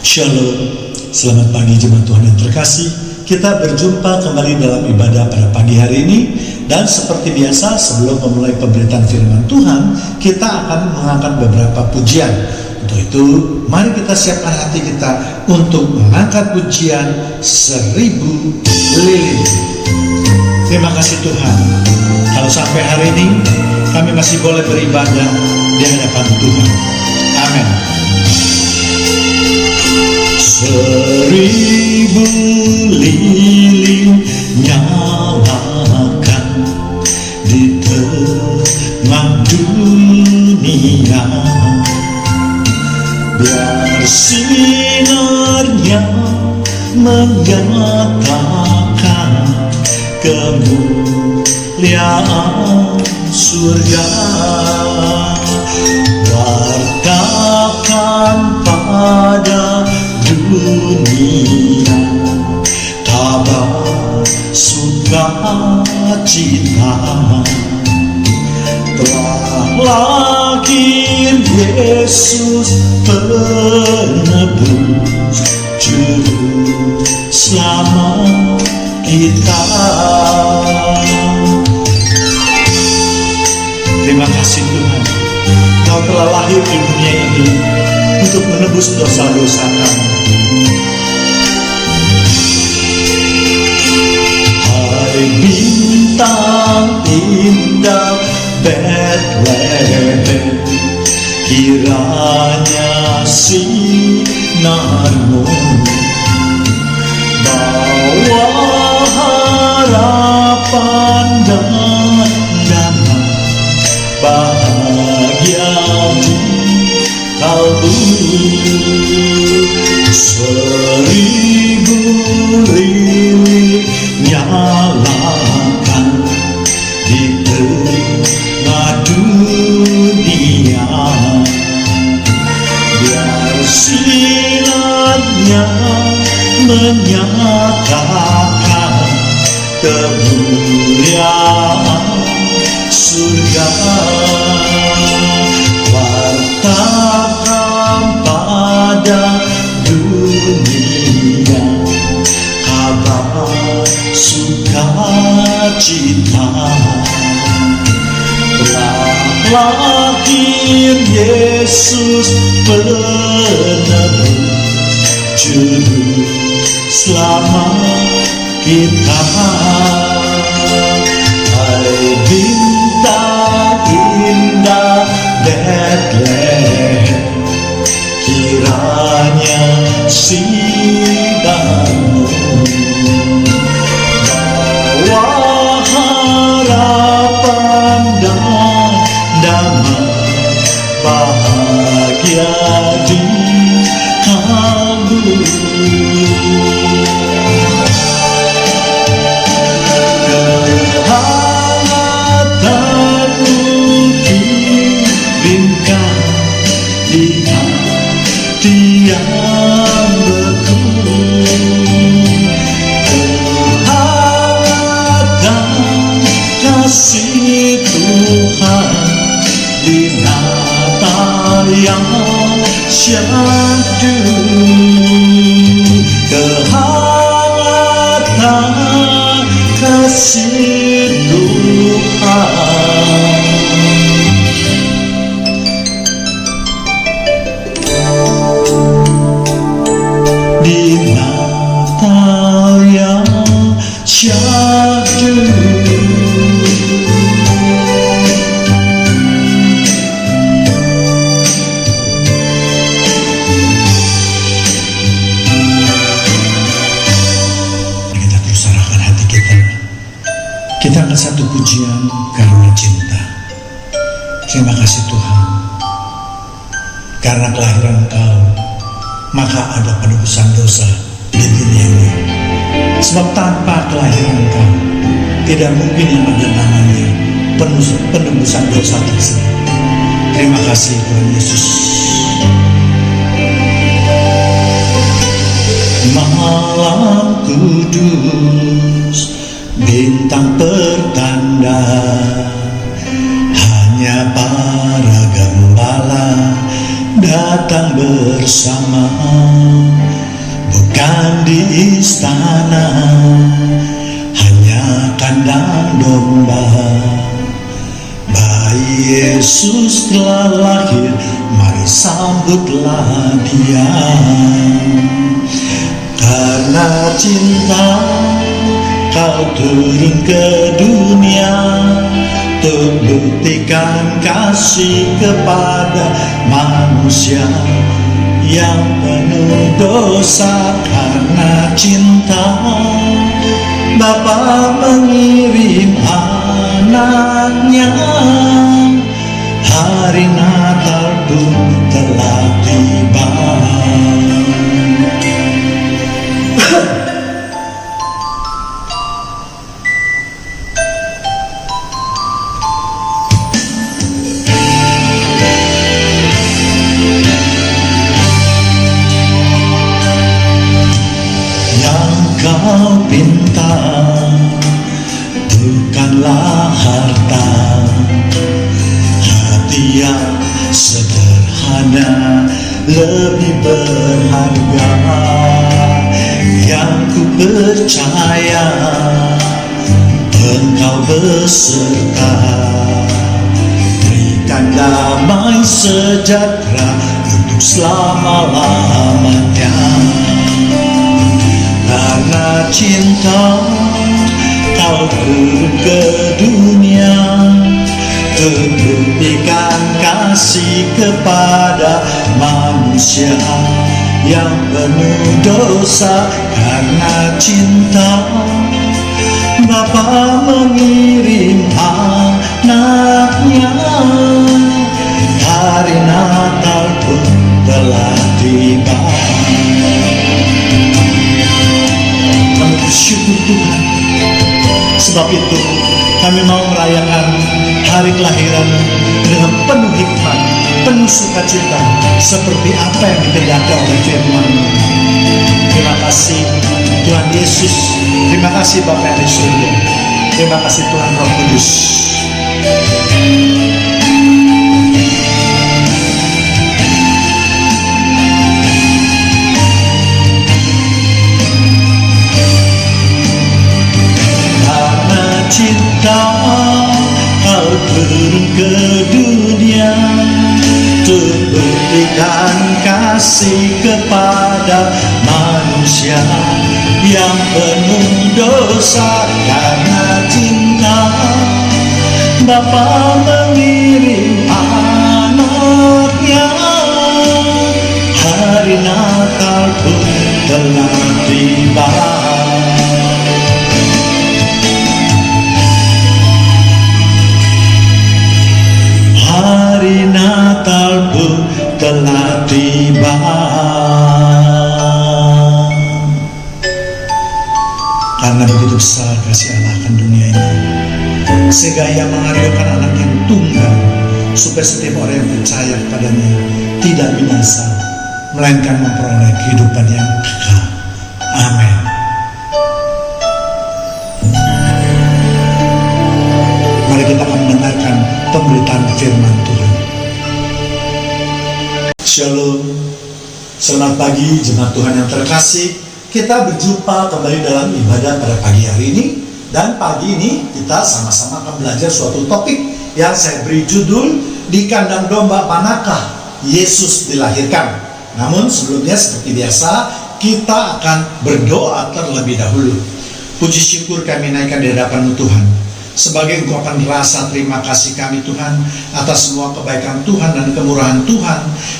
Shalom, selamat pagi jemaat Tuhan yang terkasih. Kita berjumpa kembali dalam ibadah pada pagi hari ini. Dan seperti biasa, sebelum memulai pemberitaan firman Tuhan, kita akan mengangkat beberapa pujian. Untuk itu, mari kita siapkan hati kita untuk mengangkat pujian 1000 lilin. Terima kasih Tuhan, kalau sampai hari ini kami masih boleh beribadah di hadapan Tuhan. Amin. 1000 lilin nyalakan di tengah dunia, biar sinarnya menyatakan kemuliaan surga. Wartakan pada dunia kabar sukacita, telah lahir Yesus penebus juru selamat kita. Terima kasih Tuhan, Kau telah lahir di dunia ini untuk menebus dosa-dosa kami. Hai bintang indah Bethlehem, kiranya sinarmu bawa harapan dan damai bahagia di kalbu. 1000 lilin nyalakan di tengah dunia, biar sinarnya menyatakan kemuliaan surga. Wartakan pada dunia kabar sukacita, telah lahir Yesus penebus juru selamat kita. Hai bintang indah Bethlehem, kiranya sinarmu bawa harapan dan damai bahagia di kalbu. Kehangatanmu kirimkan di hati yang beku. Kehangatan kasih Tuhan di Natal yang syahdu. Kehangatan kasih Tuhan di Natal yang syahdu. Kita terus serahkan hati kita. Kita akan satu pujian karena cinta. Terima kasih Tuhan, karena kelahiran Engkau maka ada penebusan dosa di dunia ini. Sebab tanpa kelahiran Engkau tidak mungkin yang ada namanya penebusan dosa tersebut. Terima kasih Tuhan Yesus. Malam kudus, bintang pertanda, hanya para gembala datang datang bersama, bukan di istana, hanya kandang domba. Bayi Yesus telah lahir, mari sambutlah Dia. Karena cinta Kau turun ke dunia, untuk buktikan kasih kepada manusia yang penuh dosa. Karena cinta Bapa mengirim anaknya, hari Natal pun telah tiba. Kau pinta bukanlah harta, hati yang sederhana lebih berharga. Yang ku percaya Engkau beserta, berikan damai sejahtera untuk selama-lamanya. Karena cinta Kau turun ke dunia, untuk buktikan kasih kepada manusia yang penuh dosa. Karena cinta Bapa mengirim anaknya, hari Natal pun telah tiba. Bersyukur Tuhan, sebab itu kami mau merayakan hari kelahiran dengan penuh hikmat, penuh sukacita, seperti apa yang dikehendaki oleh firman. Terima kasih Tuhan Yesus, terima kasih Bapa yang di surga, terima kasih Tuhan Roh Kudus. Cinta Kau turun ke dunia, untuk buktikan kasih kepada manusia yang penuh dosa. Karena cinta Bapa mengirim anaknya, hari Natal pun telah tiba. Hari Natal pun telah tiba. Karena begitu besar kasih Allah akan dunia ini, sehingga Ia mengaruniakan anak yang tunggal, supaya setiap orang yang percaya kepadanya tidak binasa, melainkan memperoleh kehidupan yang kekal. Amin. Mari kita akan mendengarkan pemberitaan firman Tuhan. Shalom, selamat pagi jemaat Tuhan yang terkasih. Kita berjumpa kembali dalam ibadah pada pagi hari ini. Dan pagi ini kita sama-sama akan belajar suatu topik yang saya beri judul, di kandang domba manakah Yesus dilahirkan. Namun sebelumnya seperti biasa kita akan berdoa terlebih dahulu. Puji syukur kami naikkan di hadapan Tuhan, sebagai ungkapan rasa terima kasih kami Tuhan atas semua kebaikan Tuhan dan kemurahan Tuhan,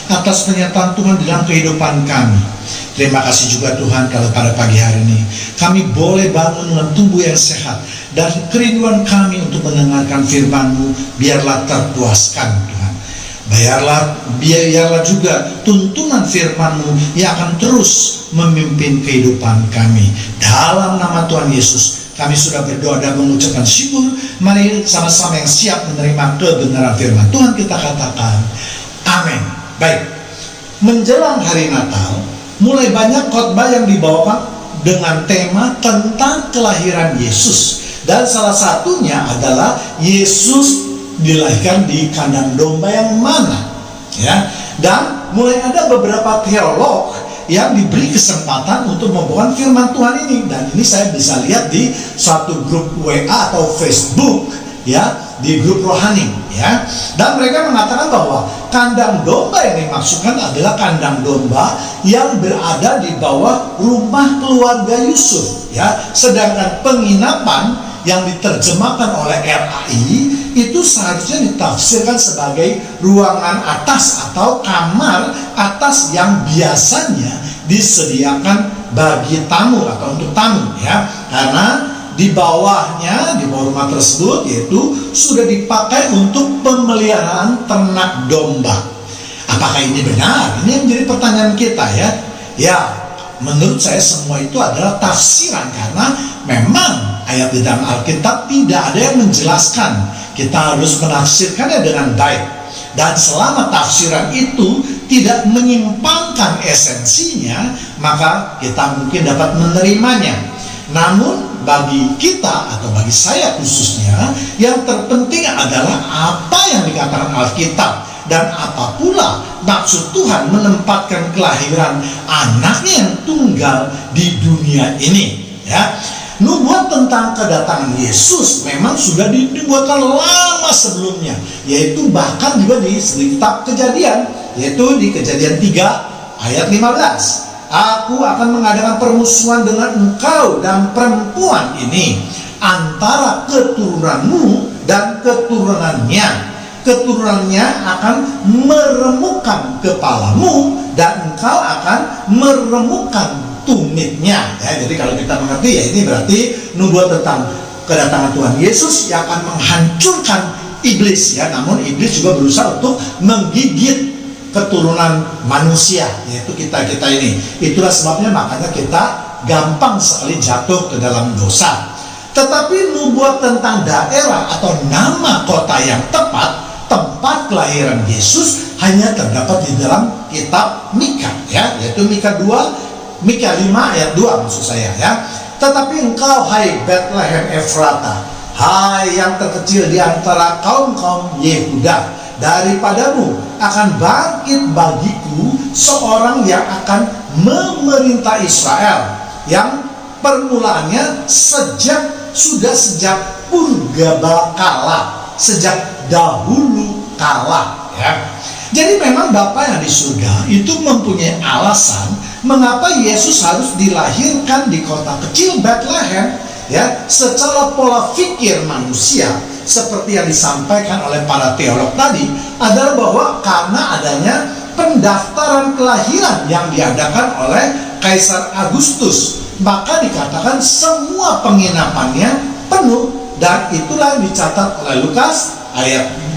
atas penyertaan Tuhan dalam kehidupan kami. Terima kasih juga Tuhan kalau pada pagi hari ini kami boleh bangun dengan tubuh yang sehat, dan kerinduan kami untuk mendengarkan firman-Mu biarlah terpuaskan Tuhan. Biarlah juga tuntunan firman-Mu yang akan terus memimpin kehidupan kami. Dalam nama Tuhan Yesus kami sudah berdoa dan mengucapkan syukur. Mari sama-sama yang siap menerima kebenaran firman Tuhan kita katakan amin. Baik, menjelang hari Natal mulai banyak khotbah yang dibawakan dengan tema tentang kelahiran Yesus. Dan salah satunya adalah Yesus dilahirkan di kandang domba yang mana, ya. Dan mulai ada beberapa teolog yang diberi kesempatan untuk membawakan firman Tuhan ini. Dan ini saya bisa lihat di suatu grup WA atau Facebook, ya, di grup rohani, ya. Dan mereka mengatakan bahwa kandang domba yang dimaksudkan adalah kandang domba yang berada di bawah rumah keluarga Yusuf, ya. Sedangkan penginapan yang diterjemahkan oleh RAI itu seharusnya ditafsirkan sebagai ruangan atas atau kamar atas yang biasanya disediakan bagi tamu atau untuk tamu, ya. Karena di bawahnya, di bawah rumah tersebut, yaitu sudah dipakai untuk pemeliharaan ternak domba. Apakah ini benar? Ini yang menjadi pertanyaan kita, ya. Ya, menurut saya semua itu adalah tafsiran, karena memang ayat di dalam Alkitab tidak ada yang menjelaskan. Kita harus menafsirkannya dengan baik. Dan selama tafsiran itu tidak menyimpangkan esensinya, maka kita mungkin dapat menerimanya. Namun bagi kita atau bagi saya khususnya, yang terpenting adalah apa yang dikatakan Alkitab dan apa pula maksud Tuhan menempatkan kelahiran anaknya yang tunggal di dunia ini, ya. Nubuat tentang kedatangan Yesus memang sudah dibuatkan lama sebelumnya, yaitu bahkan juga di kitab Kejadian, yaitu di Kejadian 3 ayat 15. Aku akan mengadakan permusuhan dengan engkau dan perempuan ini, antara keturunanmu dan keturunannya. Keturunannya akan meremukkan kepalamu dan engkau akan meremukkan tumitnya, ya. Jadi kalau kita mengerti, ya, ini berarti nubuat tentang kedatangan Tuhan Yesus yang akan menghancurkan iblis, ya. Namun iblis juga berusaha untuk menggigit keturunan manusia, yaitu kita ini. Itulah sebabnya makanya kita gampang sekali jatuh ke dalam dosa. Tetapi nubuat tentang daerah atau nama kota yang tepat, tempat kelahiran Yesus, hanya terdapat di dalam kitab Mika, ya, yaitu Mika 5 ayat 2 maksud saya, ya. Tetapi engkau, hai Bethlehem Efrata, hai yang terkecil di antara kaum-kaum Yehuda, daripadamu akan bangkit bagiku seorang yang akan memerintah Israel, yang permulaannya sejak purba kala, sejak dahulu kala, ya. Jadi memang Bapa yang di surga itu mempunyai alasan mengapa Yesus harus dilahirkan di kota kecil Bethlehem, ya. Secara pola pikir manusia, seperti yang disampaikan oleh para teolog tadi, adalah bahwa karena adanya pendaftaran kelahiran yang diadakan oleh Kaisar Agustus, maka dikatakan semua penginapannya penuh. Dan itulah yang dicatat oleh Lukas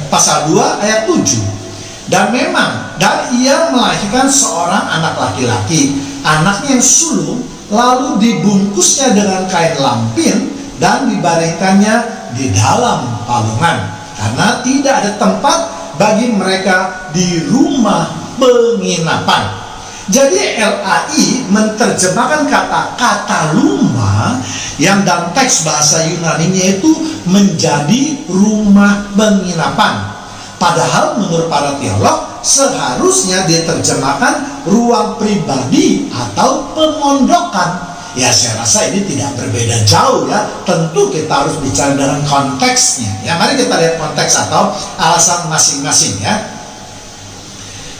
pasal 2 ayat 7. Dan memang, dan ia melahirkan seorang anak laki-laki, anaknya yang sulung, lalu dibungkusnya dengan kain lampin dan dibaringkannya di dalam palungan, karena tidak ada tempat bagi mereka di rumah penginapan. Jadi LAI menerjemahkan kata kataluma yang dalam teks bahasa Yunani-nya itu menjadi rumah penginapan. Padahal menurut para teolog seharusnya diterjemahkan ruang pribadi atau pemondokan. Ya, saya rasa ini tidak berbeda jauh, ya. Tentu kita harus bicara dengan konteksnya. Ya, mari kita lihat konteks atau alasan masing-masing, ya.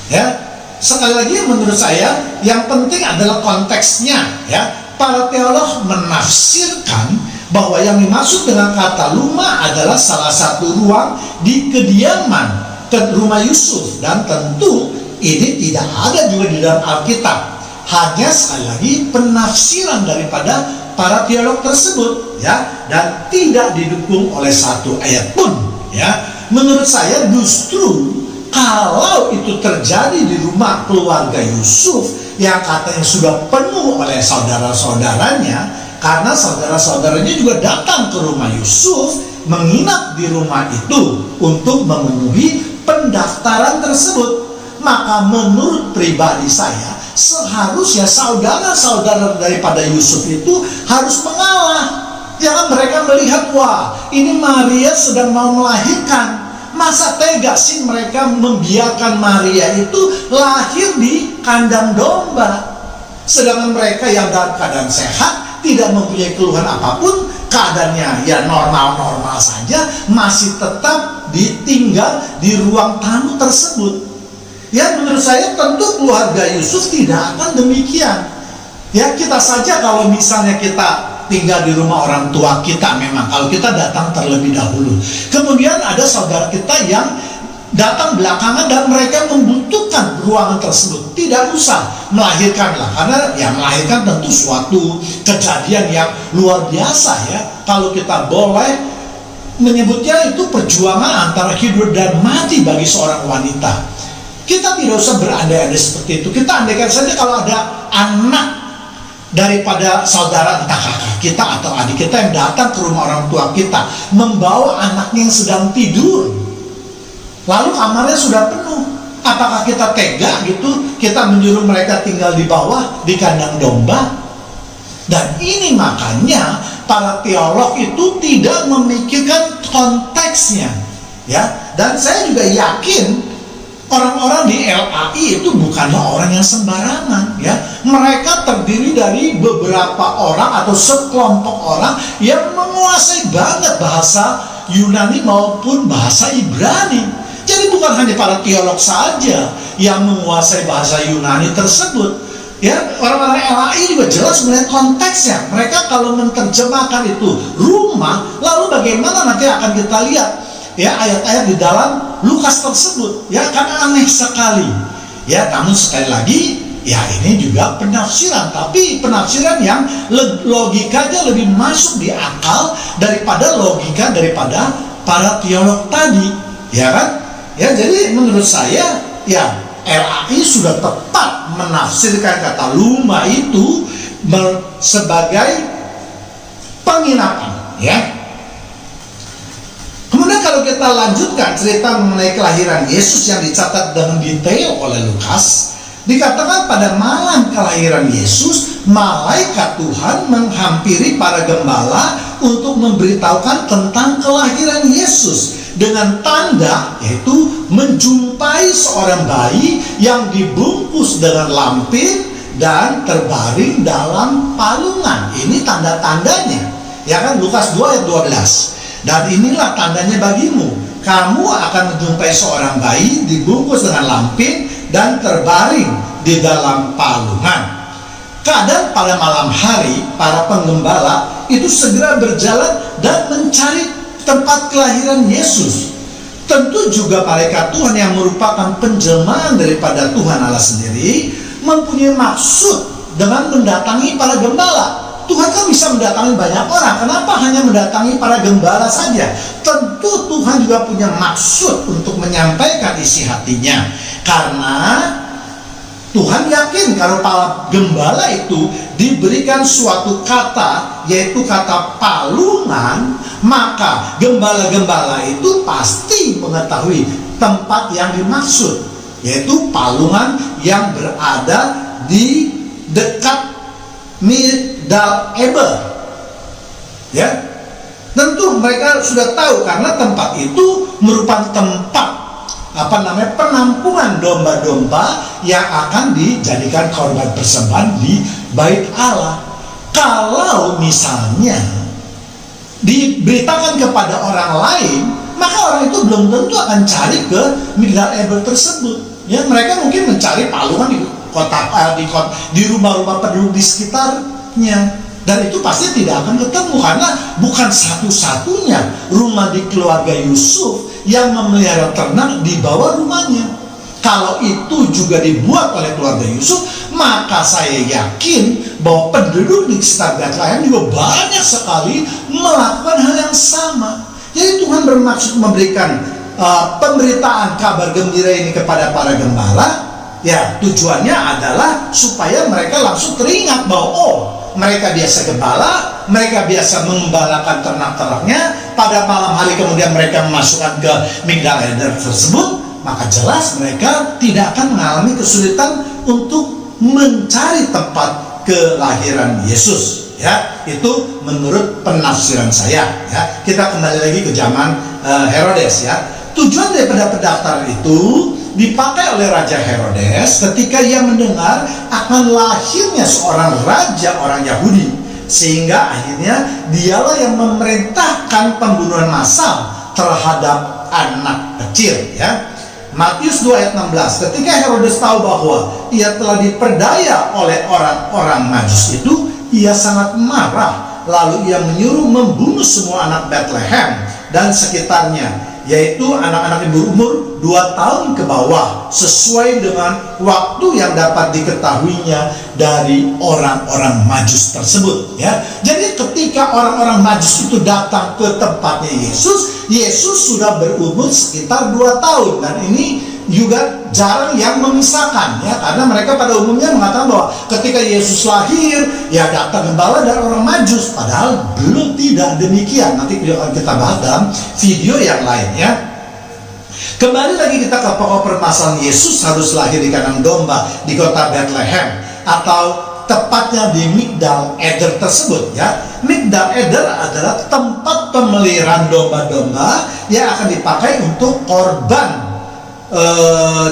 Ya, sekali lagi menurut saya yang penting adalah konteksnya, ya. Para teolog menafsirkan bahwa yang dimaksud dengan kata luma adalah salah satu ruang di kediaman ke rumah Yusuf, dan tentu ini tidak ada juga di dalam Alkitab. Hanya sekali lagi penafsiran daripada para teolog tersebut, ya, dan tidak didukung oleh satu ayat pun, ya. Menurut saya justru kalau itu terjadi di rumah keluarga Yusuf yang katanya sudah penuh oleh saudara-saudaranya, karena saudara-saudaranya juga datang ke rumah Yusuf, menginap di rumah itu untuk memenuhi pendaftaran tersebut, maka menurut pribadi saya seharusnya saudara-saudara daripada Yusuf itu harus mengalah. Jangan mereka melihat, wah, ini Maria sedang mau melahirkan, masa tega sih mereka membiarkan Maria itu lahir di kandang domba, sedangkan mereka yang dalam keadaan sehat, tidak mempunyai keluhan apapun, keadaannya ya normal-normal saja, masih tetap ditinggal di ruang tamu tersebut. Ya, menurut saya tentu keluarga Yusuf tidak akan demikian. Ya, kita saja kalau misalnya kita tinggal di rumah orang tua kita, memang kalau kita datang terlebih dahulu, kemudian ada saudara kita yang datang belakangan dan mereka membutuhkan ruangan tersebut, tidak usah melahirkan lah, karena ya melahirkan tentu suatu kejadian yang luar biasa ya, kalau kita boleh menyebutnya itu perjuangan antara hidup dan mati bagi seorang wanita. Kita tidak usah berandai-andai seperti itu. Kita andaikan saja kalau ada anak daripada saudara, entah kakak kita atau adik kita yang datang ke rumah orang tua kita, membawa anaknya yang sedang tidur, lalu kamarnya sudah penuh. Apakah kita tega gitu, kita menyuruh mereka tinggal di bawah, di kandang domba? Dan ini makanya para teolog itu tidak memikirkan konteksnya, ya. Dan saya juga yakin orang-orang di LAI itu bukanlah orang yang sembarangan, ya. Mereka terdiri dari beberapa orang atau sekelompok orang yang menguasai banget bahasa Yunani maupun bahasa Ibrani. Jadi bukan hanya para teolog saja yang menguasai bahasa Yunani tersebut. Ya, orang-orang LAI juga jelas melihat konteksnya. Mereka kalau menerjemahkan itu rumah, lalu bagaimana nanti akan kita lihat ya ayat-ayat di dalam Lukas tersebut, ya, karena aneh sekali. Ya, namun sekali lagi, ya ini juga penafsiran, tapi penafsiran yang logikanya lebih masuk di akal daripada logika daripada para teolog tadi, ya kan? Ya, jadi menurut saya, ya LAI sudah tepat menafsirkan kata luma itu sebagai penginapan, ya. Kemudian kalau kita lanjutkan cerita mengenai kelahiran Yesus yang dicatat dengan detail oleh Lukas, dikatakan pada malam kelahiran Yesus, malaikat Tuhan menghampiri para gembala untuk memberitahukan tentang kelahiran Yesus dengan tanda yaitu menjumpai seorang bayi yang dibungkus dengan lampin dan terbaring dalam palungan. Ini tanda-tandanya, ya kan, Lukas 2 ayat 12. Dan inilah tandanya bagimu, kamu akan menjumpai seorang bayi dibungkus dengan lampin dan terbaring di dalam palungan. Kadang pada malam hari, para penggembala itu segera berjalan dan mencari tempat kelahiran Yesus. Tentu juga malaikat Tuhan yang merupakan penjelmaan daripada Tuhan Allah sendiri mempunyai maksud dengan mendatangi para gembala. Tuhan kan bisa mendatangi banyak orang, kenapa hanya mendatangi para gembala saja? Tentu Tuhan juga punya maksud untuk menyampaikan isi hatinya, karena Tuhan yakin kalau para gembala itu diberikan suatu kata, yaitu kata palungan, maka gembala-gembala itu pasti mengetahui tempat yang dimaksud, yaitu palungan yang berada di dekat Migdal Eber, ya. Tentu mereka sudah tahu karena tempat itu merupakan tempat penampungan domba-domba yang akan dijadikan korban persembahan di Bait Allah. Kalau misalnya diberitakan kepada orang lain, maka orang itu belum tentu akan cari ke Migdal Eber tersebut. Ya, mereka mungkin mencari palungan di rumah-rumah penduduk di sekitarnya, dan itu pasti tidak akan ketemu karena bukan satu-satunya rumah di keluarga Yusuf yang memelihara ternak di bawah rumahnya. Kalau itu juga dibuat oleh keluarga Yusuf, maka saya yakin bahwa penduduk di sekitar Betlehem juga banyak sekali melakukan hal yang sama. Jadi Tuhan bermaksud memberikan pemberitaan kabar gembira ini kepada para gembala. Ya, tujuannya adalah supaya mereka langsung teringat bahwa mereka biasa gembala, mereka biasa mengembalakan ternak-ternaknya. Pada malam hari kemudian mereka memasukkan ke Migdal Eber tersebut, maka jelas mereka tidak akan mengalami kesulitan untuk mencari tempat kelahiran Yesus. Ya, itu menurut penafsiran saya. Ya, kita kembali lagi ke zaman Herodes. Ya, Tujuan daripada pendaftaran itu dipakai oleh Raja Herodes ketika ia mendengar akan lahirnya seorang raja orang Yahudi, sehingga akhirnya dialah yang memerintahkan pembunuhan massal terhadap anak kecil, ya. Matius 2 ayat 16, ketika Herodes tahu bahwa ia telah diperdaya oleh orang-orang Majus itu, ia sangat marah, lalu ia menyuruh membunuh semua anak Bethlehem dan sekitarnya, yaitu anak-anak yang berumur 2 tahun ke bawah, sesuai dengan waktu yang dapat diketahuinya dari orang-orang Majus tersebut, ya. Jadi ketika orang-orang Majus itu datang ke tempatnya Yesus sudah berumur sekitar 2 tahun, dan ini juga jarang yang memisahkan, ya, karena mereka pada umumnya mengatakan bahwa ketika Yesus lahir ya datang gembala dan orang Majus, padahal belum tidak demikian. Nanti akan kita bahas dalam video yang lain, ya. Kembali lagi kita ke pokok permasalahan, Yesus harus lahir di kandang domba di kota Bethlehem, atau tepatnya di Migdal Eder tersebut, ya. Migdal Eder adalah tempat pemeliharaan domba-domba yang akan dipakai untuk korban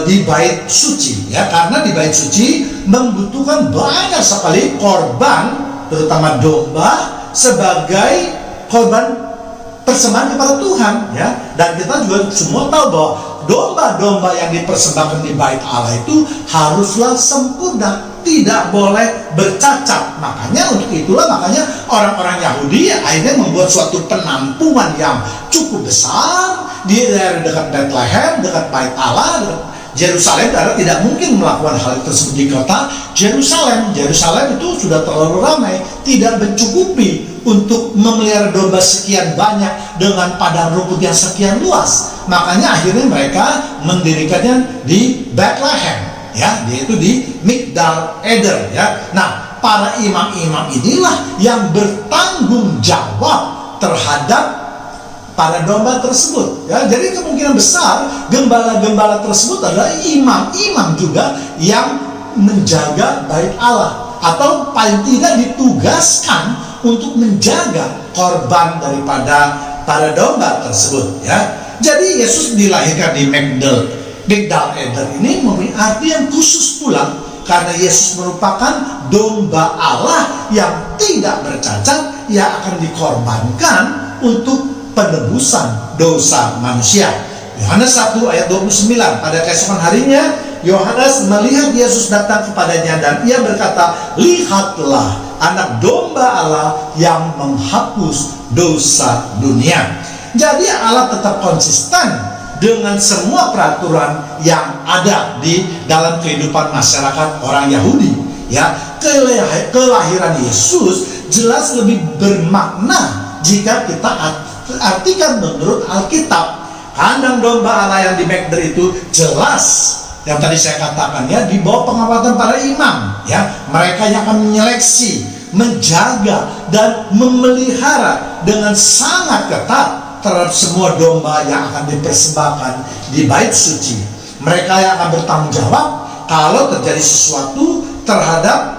di bait suci, ya, karena di bait suci membutuhkan banyak sekali korban, terutama domba, sebagai korban persembahan kepada Tuhan, ya. Dan kita juga semua tahu bahwa domba-domba yang dipersembahkan di bait Allah itu haruslah sempurna, tidak boleh bercacat. Makanya untuk itulah orang-orang Yahudi akhirnya membuat suatu penampungan yang cukup besar di daerah dekat Bethlehem, dekat bait Allah, dekat Yerusalem, karena tidak mungkin melakukan hal tersebut di kota Yerusalem. Yerusalem itu sudah terlalu ramai, tidak mencukupi untuk memelihara domba sekian banyak dengan padang rumput yang sekian luas. Makanya akhirnya mereka mendirikannya di Bethlehem, ya, yaitu di Migdal Eder, ya. Nah, para imam-imam inilah yang bertanggung jawab terhadap para domba tersebut, ya. Jadi kemungkinan besar gembala-gembala tersebut adalah imam-imam juga yang menjaga bait Allah, atau paling tidak ditugaskan untuk menjaga korban daripada para domba tersebut, ya. Jadi Yesus dilahirkan di Migdal Eder ini memiliki arti yang khusus pula, karena Yesus merupakan domba Allah yang tidak bercacat yang akan dikorbankan untuk penebusan dosa manusia. Yohanes 1 ayat 29, pada keesokan harinya Yohanes melihat Yesus datang kepadanya dan ia berkata, lihatlah anak domba Allah yang menghapus dosa dunia. Jadi Allah tetap konsisten dengan semua peraturan yang ada di dalam kehidupan masyarakat orang Yahudi, ya. Kelahiran Yesus jelas lebih bermakna jika kita artikan menurut Alkitab. Kandang domba Allah yang di Migdal itu jelas, yang tadi saya katakan, ya, di bawah pengawasan para imam, ya. Mereka yang akan menyeleksi, menjaga dan memelihara dengan sangat ketat terhadap semua domba yang akan dipersembahkan di bait suci. Mereka yang akan bertanggung jawab kalau terjadi sesuatu terhadap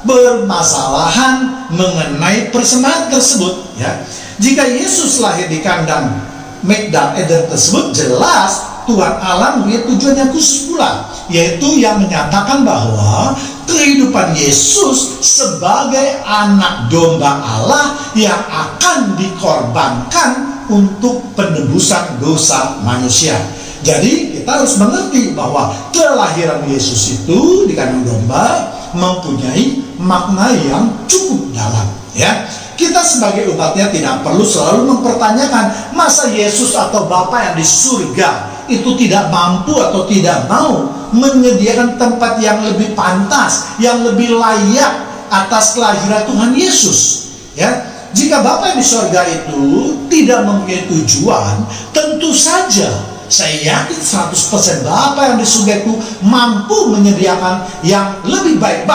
permasalahan mengenai persembahan tersebut, ya. Jika Yesus lahir di kandang Migdal Eder tersebut, jelas Tuhan Allah mempunyai tujuan yang khusus pula, yaitu yang menyatakan bahwa kehidupan Yesus sebagai anak domba Allah yang akan dikorbankan untuk penebusan dosa manusia. Jadi kita harus mengerti bahwa kelahiran Yesus itu di kandang domba mempunyai makna yang cukup dalam, ya. Kita sebagai umatnya tidak perlu selalu mempertanyakan masa Yesus atau Bapa yang di surga itu tidak mampu atau tidak mau menyediakan tempat yang lebih pantas, yang lebih layak atas kelahiran Tuhan Yesus, ya. Jika Bapa yang di surga itu tidak mempunyai tujuan, tentu saja saya yakin 100% Bapa yang di surga itu mampu menyediakan yang lebih baik,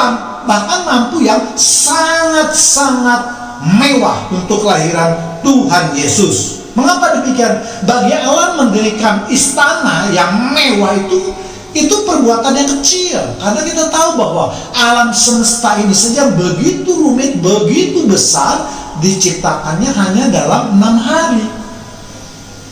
bahkan mampu yang sangat-sangat mewah untuk kelahiran Tuhan Yesus. Mengapa demikian? Bagi Allah mendirikan istana yang mewah itu perbuatan yang kecil, karena kita tahu bahwa alam semesta ini saja begitu rumit, begitu besar, diciptakannya hanya dalam 6 hari.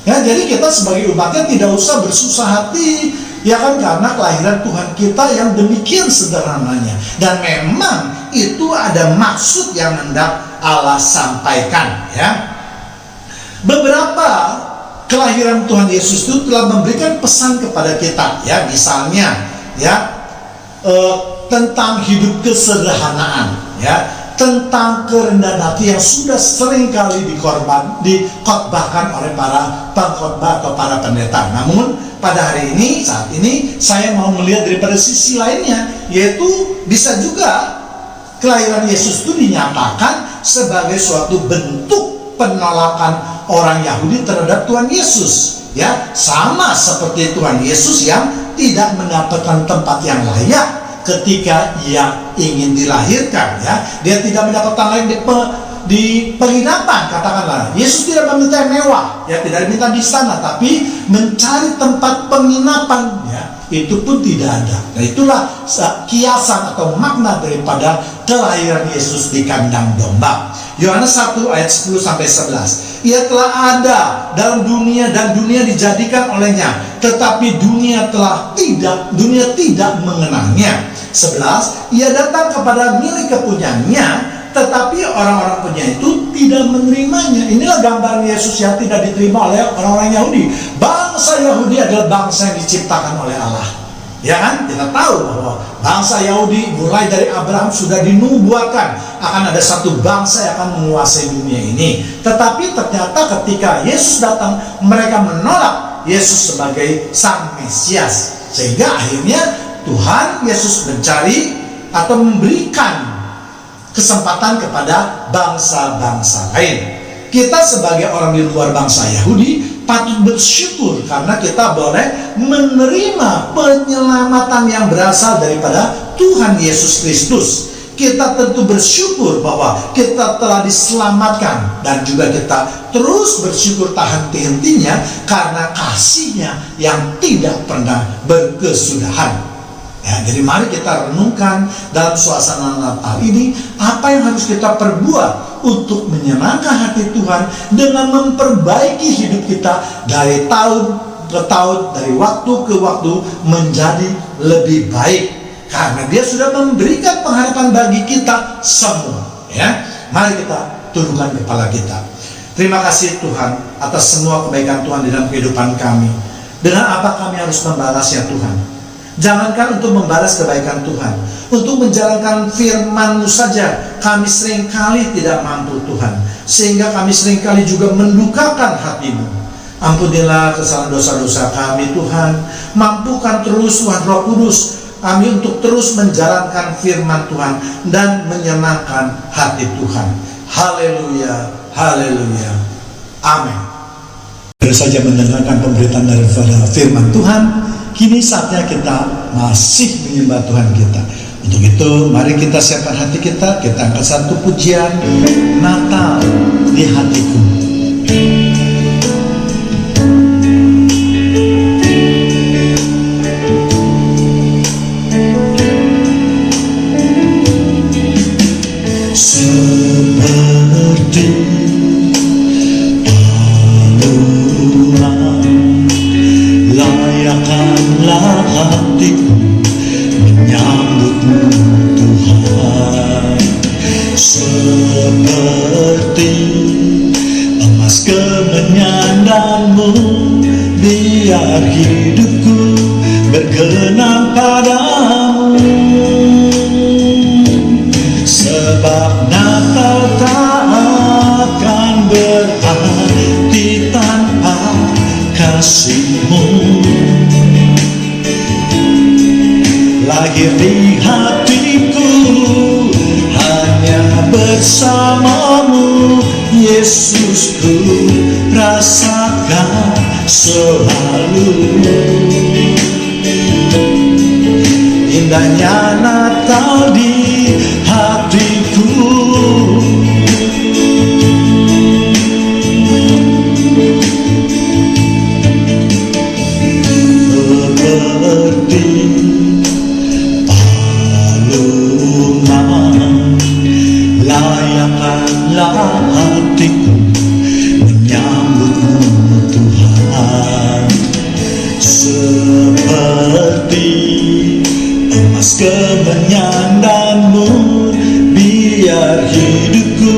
Ya, jadi kita sebagai umatnya tidak usah bersusah hati, ya kan, karena kelahiran Tuhan kita yang demikian sederhananya. Dan memang itu ada maksud yang hendak Allah sampaikan, ya. Beberapa kelahiran Tuhan Yesus itu telah memberikan pesan kepada kita, ya. Misalnya, ya, tentang hidup kesederhanaan, ya, tentang kerendahan hati yang sudah sering kali dikotbahkan oleh para pengkhotbah atau para pendeta. Namun pada hari ini, saat ini, saya mau melihat daripada sisi lainnya, yaitu bisa juga kelahiran Yesus itu dinyatakan sebagai suatu bentuk penolakan orang Yahudi terhadap Tuhan Yesus, ya, sama seperti Tuhan Yesus yang tidak mendapatkan tempat yang layak ketika ia ingin dilahirkan, ya. Dia tidak mendapatkan lain di penginapan, katakanlah. Yesus tidak meminta yang mewah, ya, tidak diminta di sana, tapi mencari tempat penginapan, ya, itu pun tidak ada. Nah, itulah kiasan atau makna daripada kelahiran Yesus di kandang domba. Yohanes 1 ayat 10 sampai 11. Ia telah ada dalam dunia dan dunia dijadikan olehnya, tetapi dunia tidak mengenalnya. 11. Ia datang kepada milik kepunyaannya, tetapi orang-orang punya itu tidak menerimanya. Inilah gambaran Yesus yang tidak diterima oleh orang-orang Yahudi. Bangsa Yahudi adalah bangsa yang diciptakan oleh Allah, ya kan? Kita tahu bahwa bangsa Yahudi mulai dari Abraham sudah dinubuatkan akan ada satu bangsa yang akan menguasai dunia ini. Tetapi ternyata ketika Yesus datang, mereka menolak Yesus sebagai Sang Mesias, sehingga akhirnya Tuhan Yesus mencari atau memberikan kesempatan kepada bangsa-bangsa lain. Kita sebagai orang di luar bangsa Yahudi patut bersyukur karena kita boleh menerima penyelamatan yang berasal daripada Tuhan Yesus Kristus. Kita tentu bersyukur bahwa kita telah diselamatkan, dan juga kita terus bersyukur tak henti-hentinya karena kasih-Nya yang tidak pernah berkesudahan. Ya, jadi mari kita renungkan dalam suasana Natal ini, apa yang harus kita perbuat untuk menyenangkan hati Tuhan dengan memperbaiki hidup kita dari tahun ke tahun, dari waktu ke waktu menjadi lebih baik. Karena Dia sudah memberikan pengharapan bagi kita semua, ya. Mari kita tundukkan kepala kita. Terima kasih Tuhan atas semua kebaikan Tuhan di dalam kehidupan kami. Dengan apa kami harus membalasnya Tuhan? Jangankan untuk membalas kebaikan Tuhan, untuk menjalankan firman-Mu saja kami seringkali tidak mampu Tuhan, sehingga kami seringkali juga mendukakan hati-Mu. Ampunilah kesalahan dosa-dosa kami Tuhan. Mampukan terus Tuhan Roh Kudus kami untuk terus menjalankan firman Tuhan dan menyenangkan hati Tuhan. Haleluya, haleluya, amin. Baru saja mendengarkan pemberitaan daripada firman Tuhan. Kini saatnya kita masih menyembah Tuhan kita. Untuk itu mari kita siapkan hati kita. Kita angkat satu pujian Natal di hatiku. Seperti layakkanlah hatiku menyambut-Mu Tuhan, seperti emas kemenyandanmu, biar hidupku berkenan padamu. Sebab Natal tak akan berarti tanpa kasih-Mu. Lahir di hatiku hanya bersama-Mu, Yesusku, rasakan selalu. Indahnya Natal di hatiku. Layakkanlah hatiku menyambut-Mu Tuhan. kemenyan dan mur, biar hidupku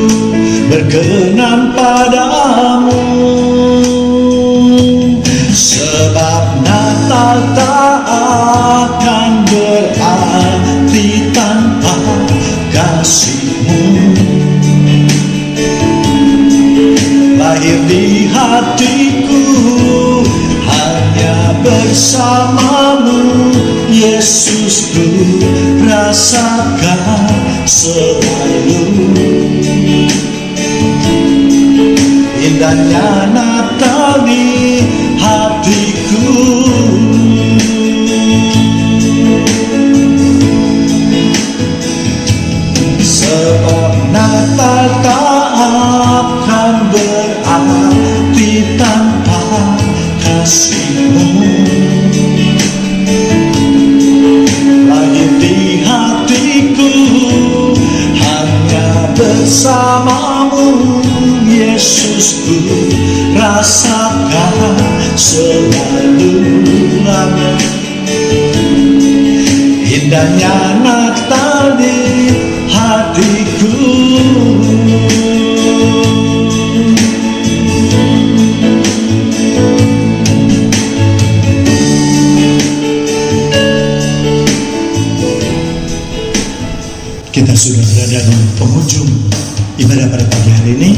berkenan padamu. Sebab Natal tak akan berarti tanpa kasih-Mu. Lahir di hatiku hanya bersama-Mu, Yesusku, rasakan selalu. Indahnya Natal di hatiku. Sebab Natal tak akan berarti tanpa kasih-Mu. Lahir di hatiku hanya bersama-Mu, Yesusku, rasakan selalu. Indahnya Natal di hatiku. Kita sudah berada di penghujung ibadah pada pagi hari ini.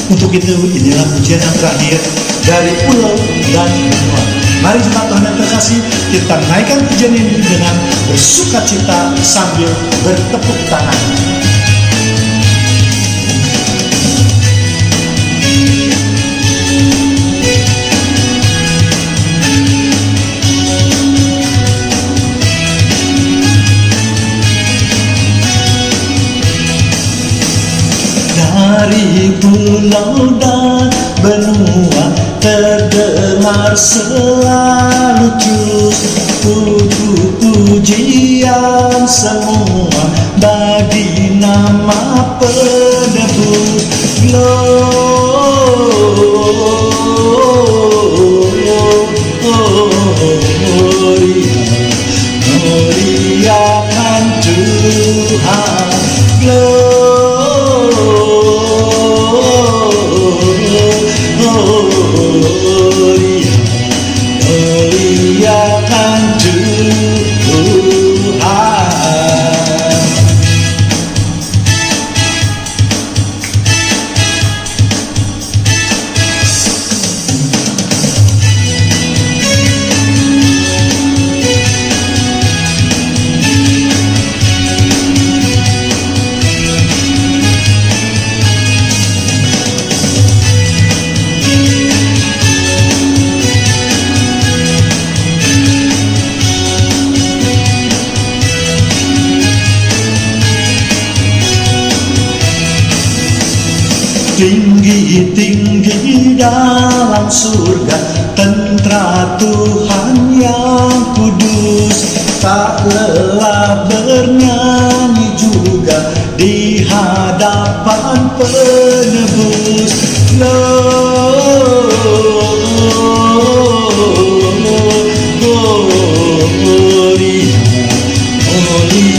Untuk itu, inilah pujian yang terakhir dari pulau dan benua. Mari jemaat Tuhan yang terkasih, kita naikkan pujian ini dengan bersuka cita sambil bertepuk tangan. Dari pulau dan benua terdengar selalu terus puji-pujian semua bagi nama penebus. Muliakan Tuhan. Muliakan Tuhan. Tinggi-tinggi dalam surga, tentara Tuhan yang kudus, tak lelah bernyanyi juga di hadapan penebus.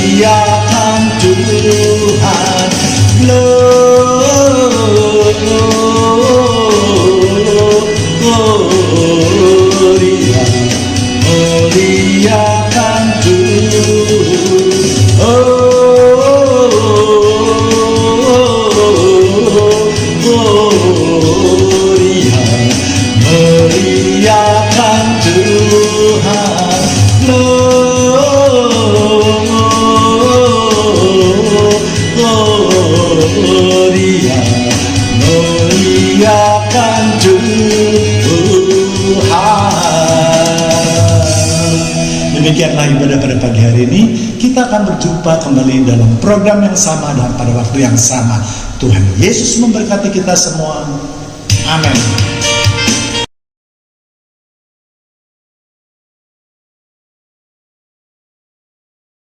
Muliakan Tuhan. Muliakan Demikianlah ibadah pada pagi hari ini. Kita akan berjumpa kembali dalam program yang sama dan pada waktu yang sama. Tuhan Yesus memberkati kita semua. Amin.